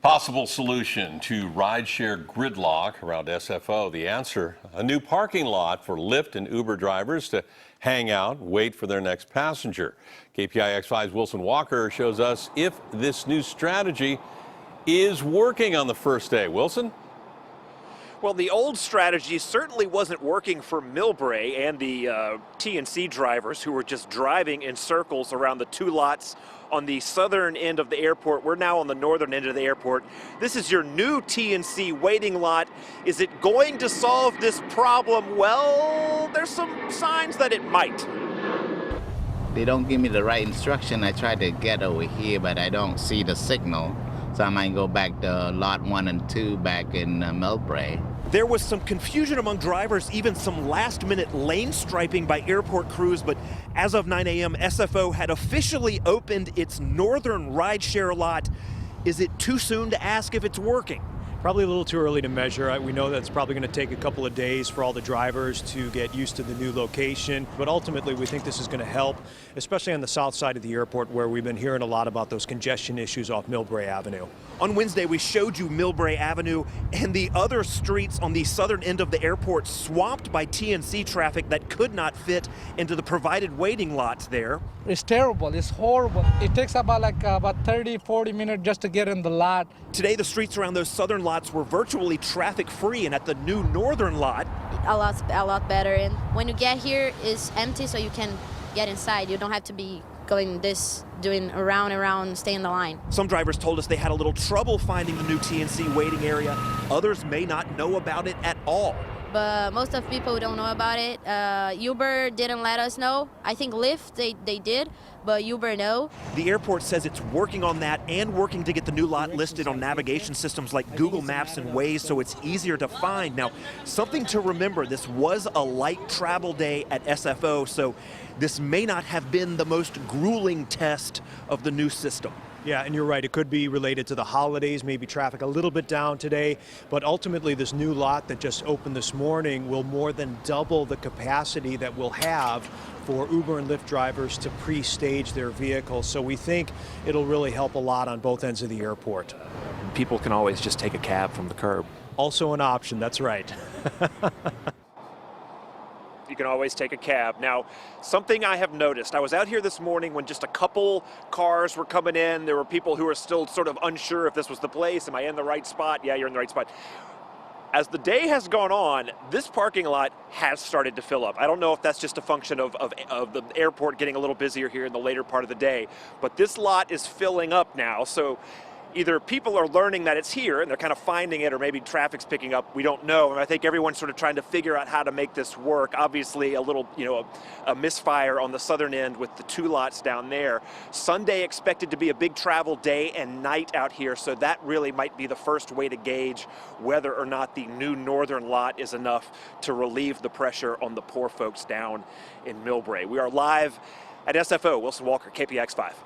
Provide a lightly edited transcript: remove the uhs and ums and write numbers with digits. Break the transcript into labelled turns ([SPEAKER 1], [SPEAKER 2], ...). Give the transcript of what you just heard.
[SPEAKER 1] Possible solution to rideshare gridlock around SFO. The answer, a new parking lot for Lyft and Uber drivers to hang out, wait for their next passenger. KPIX 5's Wilson Walker shows us if this new strategy is working on the first day. Wilson?
[SPEAKER 2] Well, the old strategy certainly wasn't working for Millbrae and the TNC drivers who were just driving in circles around the two lots on the southern end of the airport. We're now on the northern end of the airport. This is your new TNC waiting lot. Is it going to solve this problem? Well, there's some signs that it might.
[SPEAKER 3] They don't give me the right instruction. I tried to get over here, but I don't see the signal. So I might go back to lot 1 and 2 back in Millbrae.
[SPEAKER 2] There was some confusion among drivers, even some last-minute lane striping by airport crews, but as of 9 a.m., SFO had officially opened its northern rideshare lot. Is it too soon to ask if it's working?
[SPEAKER 4] Probably a little too early to measure. We know that's probably going to take a couple of days for all the drivers to get used to the new location, but ultimately we think this is going to help, especially on the south side of the airport where we've been hearing a lot about those congestion issues off Millbrae Avenue.
[SPEAKER 2] On Wednesday, we showed you Millbrae Avenue and the other streets on the southern end of the airport swamped by TNC traffic that could not fit into the provided waiting lots there.
[SPEAKER 5] It's terrible. It's horrible. It takes about 30, 40 minutes just to get in the lot.
[SPEAKER 2] Today, the streets around those southern lots were virtually traffic-free, and at the new northern lot,
[SPEAKER 6] a lot better. And when you get here, it's empty, so you can get inside. You don't have to be doing around, stay in the line.
[SPEAKER 2] Some drivers told us they had a little trouble finding the new TNC waiting area. Others may not know about it at all.
[SPEAKER 6] But most of people don't know about it. Uber didn't let us know. I think Lyft, they did, but Uber no.
[SPEAKER 2] The airport says it's working on that and working to get the new lot listed on navigation systems like Google Maps and Waze so it's easier to find. Now, something to remember, this was a light travel day at SFO, so this may not have been the most grueling test of the new system.
[SPEAKER 4] Yeah, and you're right. It could be related to the holidays, maybe traffic a little bit down today. But ultimately, this new lot that just opened this morning will more than double the capacity that we'll have for Uber and Lyft drivers to pre-stage their vehicles. So we think it'll really help a lot on both ends of the airport.
[SPEAKER 2] People can always just take a cab from the curb.
[SPEAKER 4] Also an option, that's right.
[SPEAKER 2] You can always take a cab. Now, something I have noticed, I was out here this morning when just a couple cars were coming in. There were people who were still sort of unsure if this was the place. Am I in the right spot? Yeah, you're in the right spot. As the day has gone on, this parking lot has started to fill up. I don't know if that's just a function of the airport getting a little busier here in the later part of the day, but this lot is filling up now. So either people are learning that it's here and they're kind of finding it, or maybe traffic's picking up. We don't know. And I think everyone's sort of trying to figure out how to make this work. Obviously, a little, a misfire on the southern end with the two lots down there. Sunday expected to be a big travel day and night out here, so that really might be the first way to gauge whether or not the new northern lot is enough to relieve the pressure on the poor folks down in Millbrae. We are live at SFO. Wilson Walker, KPIX 5.